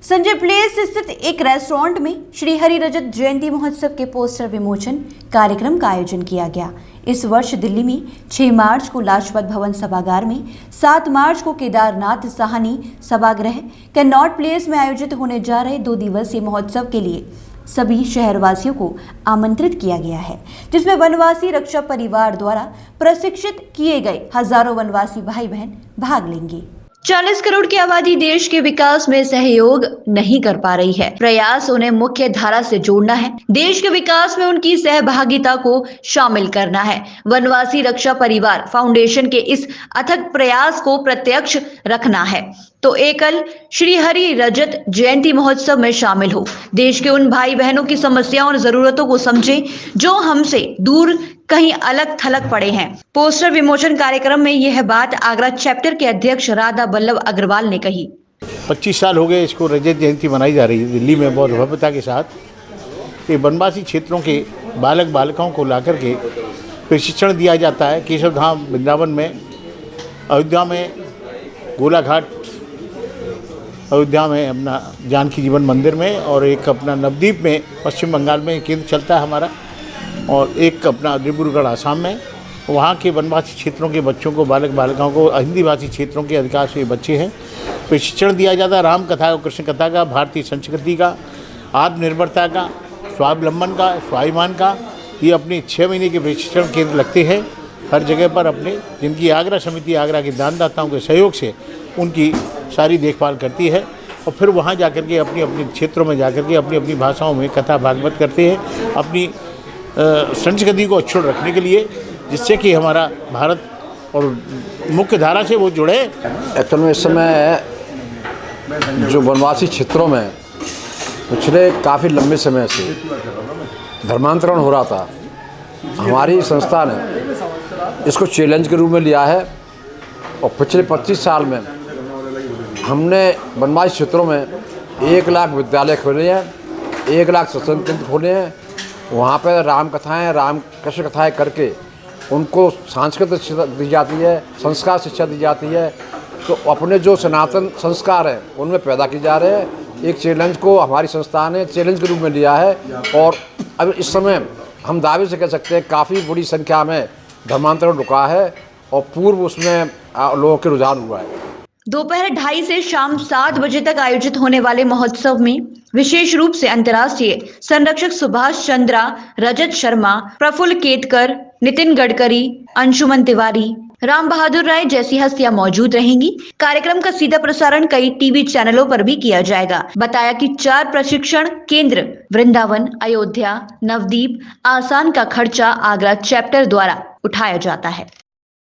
Sanjay place स्थित एक restaurant में श्री हरि रजत जयंती महोत्सव के पोस्टर विमोचन कार्यक्रम का आयोजन किया गया। इस वर्ष दिल्ली में 6 मार्च को लाजपत भवन सभागार में, 7 मार्च को केदारनाथ साहनी सभागृह कन्नॉट प्लेस में आयोजित होने जा रहे 2 दिवसीय महोत्सव के लिए सभी शहरवासियों को आमंत्रित किया गया है, जिसमें वनवासी रक्षा परिवार द्वारा प्रशिक्षित किए गए हजारों वनवासी भाई बहन भाग लेंगे। 40 करोड़ की आबादी देश के विकास में सहयोग नहीं कर पा रही है। प्रयास उन्हें मुख्य धारा से जोड़ना है, देश के विकास में उनकी सहभागिता को शामिल करना है। वनवासी रक्षा परिवार फाउंडेशन के इस अथक प्रयास को प्रत्यक्ष रखना है तो एकल श्री हरि रजत जयंती महोत्सव में शामिल हो, देश के उन भाई बहनों की समस्याओं और जरूरतों को समझें जो हमसे दूर कहीं अलग थलग पड़े हैं। पोस्टर विमोचन कार्यक्रम में यह बात आगरा चैप्टर के अध्यक्ष राधा बल्लभ अग्रवाल ने कही। 25 साल हो गए इसको रजत जयंती मनाई जा रही है दिल्ली में बहुत भव्यता के साथ। ये वनवासी क्षेत्रों के बालक बालिकाओं को लाकर के प्रशिक्षण दिया जाता है। केशव धाम वृंदावन में, अयोध्या में गोलाघाट, अयोध्या में अपना जानकी जीवन मंदिर में, और एक अपना नवद्वीप में पश्चिम बंगाल में केंद्र चलता है हमारा, और एक अपना डिब्रूगढ़ आसाम में। वहाँ के वनवासी क्षेत्रों के बच्चों को, बालक बालिकाओं को, हिंदी भाषी क्षेत्रों के अधिकांश ये बच्चे हैं, प्रशिक्षण दिया जाता है राम कथा और कृष्ण कथा का, भारतीय संस्कृति का, आत्मनिर्भरता का, स्वावलंबन का, स्वाभिमान का। ये अपने 6 महीने के प्रशिक्षण केंद्र लगते हैं हर जगह पर अपने, जिनकी आगरा समिति आगरा के दानदाताओं के सहयोग से उनकी सारी देखभाल करती है, और फिर वहाँ जाकर के अपनी अपनी क्षेत्रों में जाकर के अपनी अपनी भाषाओं में कथा भागवत करते हैं, अपनी संस्कृति को अक्षुण्ण रखने के लिए, जिससे कि हमारा भारत और मुख्य धारा से वो जुड़े। एक्चुअल में इस समय जो वनवासी क्षेत्रों में पिछले काफ़ी लंबे समय से धर्मांतरण हो रहा था, हमारी संस्था ने इसको चैलेंज के रूप में लिया है, और पिछले 25 साल में हमने वनवासी क्षेत्रों में 1 लाख विद्यालय खोले हैं, 1 लाख सत्संग केंद्र खोले हैं। वहाँ पर राम कथाएँ, राम कृष्ण कथाएँ करके उनको सांस्कृतिक शिक्षा दी जाती है, संस्कार शिक्षा दी जाती है। तो अपने जो सनातन संस्कार हैं उनमें पैदा की जा रहे हैं। एक चैलेंज को हमारी संस्था ने चैलेंज के रूप में लिया है, और अब इस समय हम दावे से कह सकते हैं काफ़ी बड़ी संख्या में धर्मांतरण रुका है, और पूर्व उसमें लोगों के रुझान हुआ है। दोपहर 2:30 से शाम 7 बजे तक आयोजित होने वाले महोत्सव में विशेष रूप से अंतर्राष्ट्रीय संरक्षक सुभाष चंद्रा, रजत शर्मा, प्रफुल्ल केतकर, नितिन गडकरी, अंशुमन तिवारी, राम बहादुर राय जैसी हस्तियां मौजूद रहेंगी। कार्यक्रम का सीधा प्रसारण कई टीवी चैनलों पर भी किया जाएगा। बताया कि 4 प्रशिक्षण केंद्र वृंदावन, अयोध्या, नवद्वीप, आसान का खर्चा आगरा चैप्टर द्वारा उठाया जाता है।